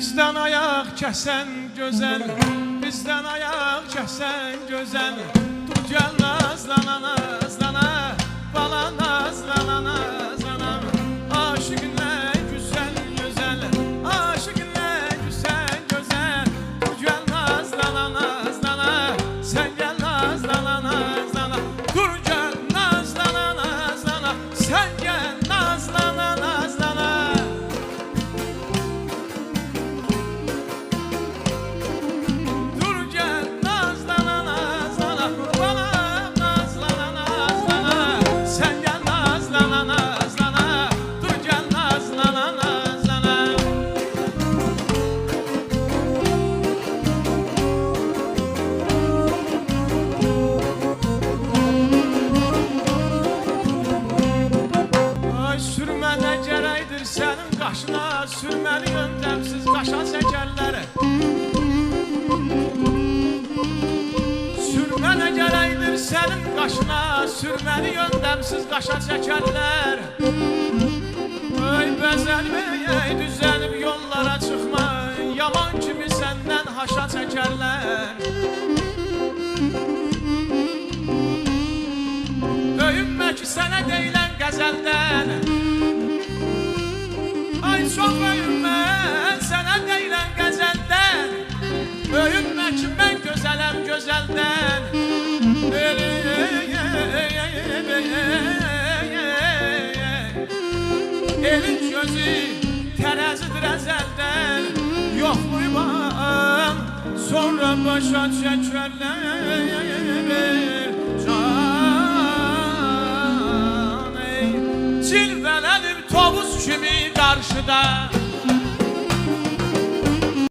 Bizden ayak kesen güzel, bizden ayak kesen güzel. Dur gel nazlana nazlana, bala nazlana nazlana. Aşık ne güzel güzel, aşık ne güzel güzel. Dur gel nazlana nazlana, sen gel nazlana nazlana. Dur gel nazlana nazlana, sen gel nazlana nazlana. Sürmene gerəkdir sənin qaşına, sürməni yöndəmsiz qaşa çəkərlər. Sürmene gerəkdir sənin qaşına, sürməni yöndəmsiz qaşa çəkərlər. Ey bəzəlmə, ey düzəlib yollara çıxma, yaman kimi səndən haşa çəkərlər. Öyünmək sənə deyilən qəzəldən, ay çox öyünmə sənə deyilən qəzəldən. Öyünmə ki mən gözələm gözəldən. Elin gözü tərəzidir əzəldən. Yoxluyum sonra başa çəkərlər. Cilvələnib tovuz kimi qarşıda.